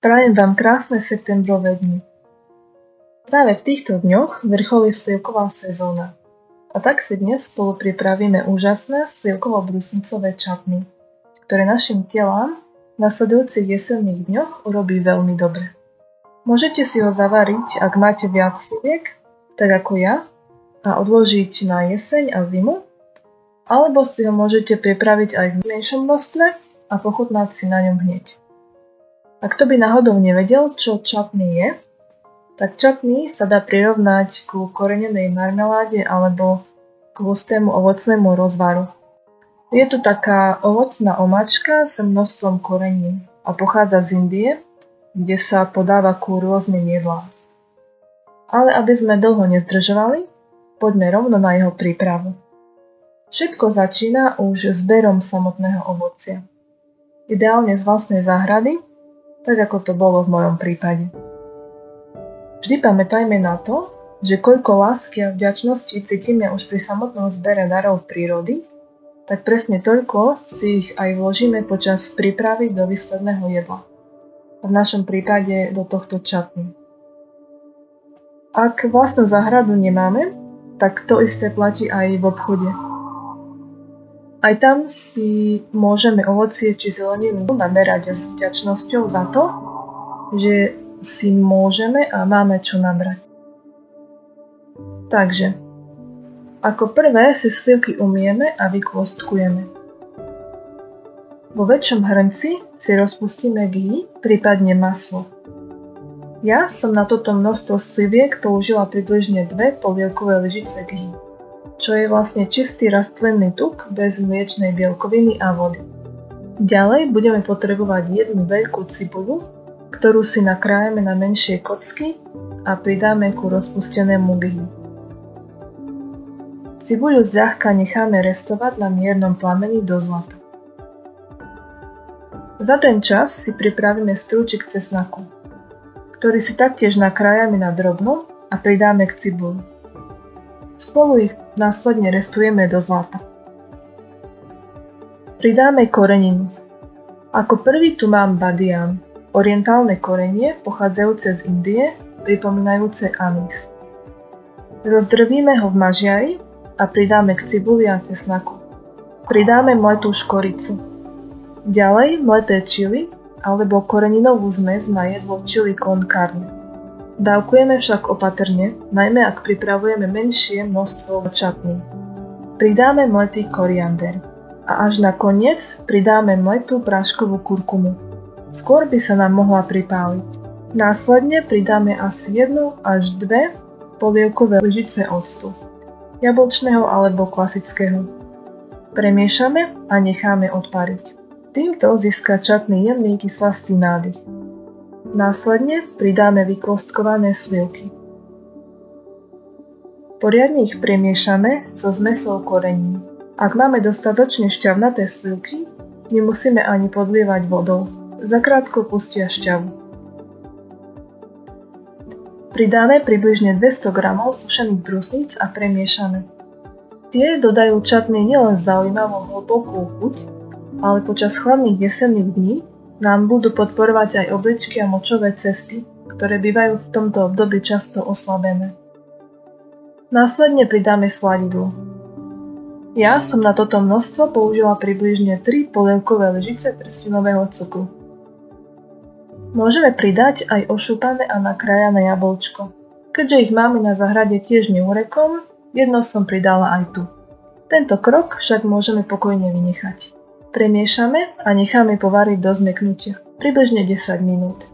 Prajem vám krásne septembrové dni. Práve v týchto dňoch vrcholí slivková sezóna. A tak si dnes spolu pripravíme úžasné slivkovo-brusnicové čatny, ktoré našim telám v nasledujúcich jesenných dňoch urobí veľmi dobre. Môžete si ho zavariť, ak máte viac sliviek, tak ako ja, a odložiť na jeseň a zimu, alebo si ho môžete pripraviť aj v menšom množstve a pochutnať si na ňom hneď. A kto by náhodou nevedel, čo čatny je, tak čatny sa dá prirovnať ku korenenej marmeláde alebo k hustému ovocnému rozvaru. Je tu taká ovocná omáčka s množstvom korenín a pochádza z Indie, kde sa podáva ku rôznym jedlám. Ale aby sme dlho nezdržovali, poďme rovno na jeho prípravu. Všetko začína už zberom samotného ovocia. Ideálne z vlastnej záhrady, tak ako to bolo v mojom prípade. Vždy pamätajme na to, že koľko lásky a vďačnosti cítime už pri samotnom zbere darov prírody, tak presne toľko si ich aj vložíme počas prípravy do výsledného jedla. V našom prípade do tohto čatny. Ak vlastnú záhradu nemáme, tak to isté platí aj v obchode. Aj tam si môžeme ovocie či zeleninu naberať s vďačnosťou za to, že si môžeme a máme čo nabrať. Takže, ako prvé si slivky umieme a vykôstkujeme. Vo väčšom hrnci si rozpustíme ghee, prípadne maslo. Ja som na toto množstvo sliviek použila približne 2 polievkové lyžice ghee, čo je vlastne čistý rastlinný tuk bez mliečnej bielkoviny a vody. Ďalej budeme potrebovať jednu veľkú cibuľu, ktorú si nakrájame na menšie kocky a pridáme ku rozpustenému ghee. Cibuľu zľahka necháme restovať na miernom plameni do zlata. Za ten čas si pripravíme strúčik cesnaku, ktorý si taktiež nakrájame na drobno a pridáme k cibuli. Spolu ich následne restujeme do zlata. Pridáme koreniny. Ako prvý tu mám badián, orientálne korenie pochádzajúce z Indie, pripomínajúce anís. Rozdrvíme ho v mažiari a pridáme k cibuli a cesnaku. Pridáme mletú škoricu. Ďalej mleté čili alebo koreninovú zmes na jedlo chili con carne. Dávkujeme však opatrne, najmä ak pripravujeme menšie množstvo čatní. Pridáme mletý koriander a až na koniec pridáme mletú práškovú kurkumu. Skôr by sa nám mohla pripáliť. Následne pridáme asi 1 až 2 polievkové lyžice octu, jablčného alebo klasického. Premiešame a necháme odpariť. Týmto získa čatný jemný kyslastý nádych. Následne pridáme vykôstkované slivky. Poriadne ich premiešame so zmesou korení. Ak máme dostatočne šťavnaté slivky, nemusíme ani podlievať vodou. Zakrátko pustia šťavu. Pridáme približne 200 g sušených brusníc a premiešame. Tie dodajú čatny nielen zaujímavú hlbokú chuť, ale počas chladných jesenných dní nám budú podporovať aj obličky a močové cesty, ktoré bývajú v tomto období často oslabené. Následne pridáme sladidlo. Ja som na toto množstvo použila približne 3 polievkové lyžice trstinového cukru. Môžeme pridať aj ošúpané a nakrájané jablčko. Keďže ich máme na záhrade tiež neurekom, jedno som pridala aj tu. Tento krok však môžeme pokojne vynechať. Premiešame a necháme povariť do zmäknutia, približne 10 minút.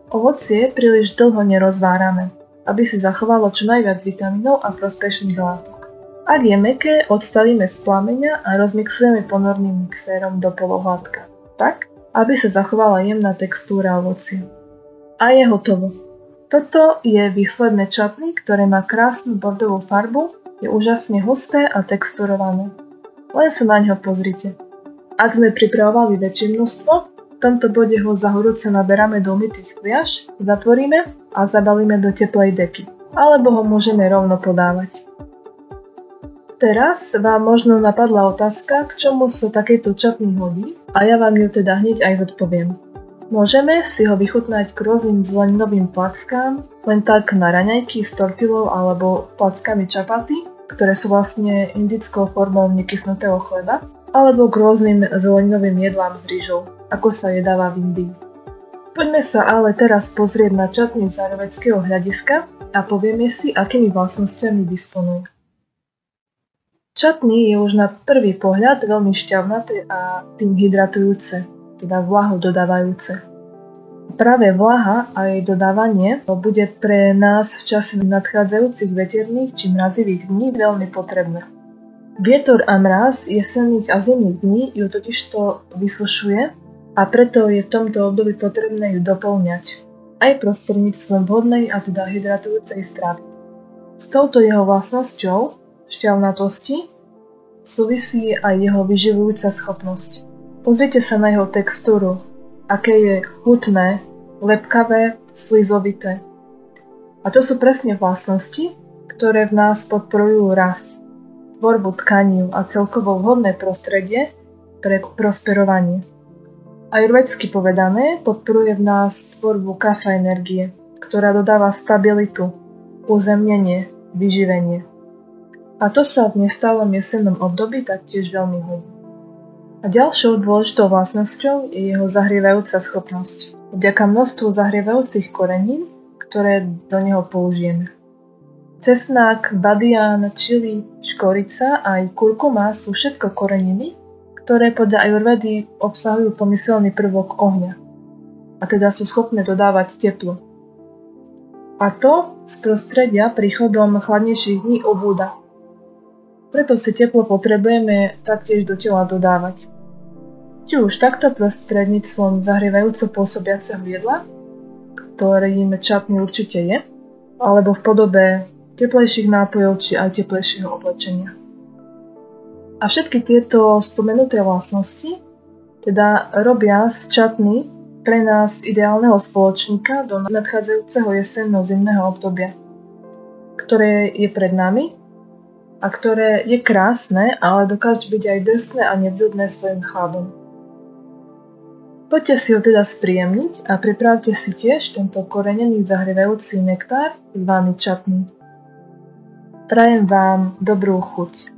Ovocie príliš dlho nerozvárame, aby si zachovalo čo najviac vitamínov a prospešných látok. Ak je mäkké, odstavíme z plameňa a rozmixujeme ponorným mixérom do polohladka, tak, aby sa zachovala jemná textúra ovocia. A je hotovo. Toto je výsledné čatny, ktoré má krásnu bordovú farbu, je úžasne husté a texturované. Len sa na ňo pozrite. Ak sme pripravovali väčšie množstvo, v tomto bode ho za horúce naberáme do umytých fliaš, zatvoríme a zabalíme do teplej deky. Alebo ho môžeme rovno podávať. Teraz vám možno napadla otázka, k čomu sa takejto čatny hodí, a ja vám ju teda hneď aj zodpoviem. Môžeme si ho vychutnať k rôznym zeleninovým plackám, len tak na raňajky s tortilou alebo plackami čapaty, ktoré sú vlastne indickou formou nekysnutého chleba, alebo k rôznym zeleninovým jedlám s rýžou, ako sa jedáva v Indii. Poďme sa ale teraz pozrieť na čatny z ajurvédskeho hľadiska a povieme si, akými vlastnosťami disponujú. Čatny je už na prvý pohľad veľmi šťavnaté a tým hydratujúce, teda vlahu dodávajúce. Práve vlaha a jej dodávanie bude pre nás v čase nadchádzajúcich veterných či mrazivých dní veľmi potrebné. Vietor a mraz jesenných a zimných dní ju totižto vysušuje a preto je v tomto období potrebné ju doplňať, aj prostredníctvom vhodnej a teda hydratujúcej stravy. S touto jeho vlastnosťou, šťavnatosti, súvisí aj jeho vyživujúca schopnosť. Pozrite sa na jeho textúru, aké je hutné, lepkavé, slizovité. A to sú presne vlastnosti, ktoré v nás podporujú rast, tvorbu tkanív a celkovo vhodné prostredie pre prosperovanie. Ajurvédsky povedané podporuje v nás tvorbu kapha energie, ktorá dodáva stabilitu, uzemnenie, vyživenie. A to sa v nestálom jesennom období taktiež veľmi hodí. A ďalšou dôležitou vlastnosťou je jeho zahrievajúca schopnosť, vďaka množstvu zahrievajúcich korenín, ktoré do neho použijeme. Cesnák, badián, čili, škorica a aj kurkuma sú všetko koreniny, ktoré podľa ajurvédy obsahujú pomyselný prvok ohňa, a teda sú schopné dodávať teplo. A to z prostredia príchodom chladnejších dní ubúda. Preto si teplo potrebujeme taktiež do tela dodávať. Či už takto prostredníctvom zahrievajúco pôsobiaceho jedla, ktorým čatný určite je, alebo v podobe teplejších nápojov či aj teplejšieho oblečenia. A všetky tieto spomenuté vlastnosti teda robia z čatny pre nás ideálneho spoločníka do nadchádzajúceho jesenno-zimného obdobia, ktoré je pred nami a ktoré je krásne, ale dokáže byť aj drsné a nevľúdne svojim chladom. Poďte si ho teda spríjemniť a pripravte si tiež tento korenený zahrievajúci nektár zvaný čatný. Prajem vám dobrú chuť.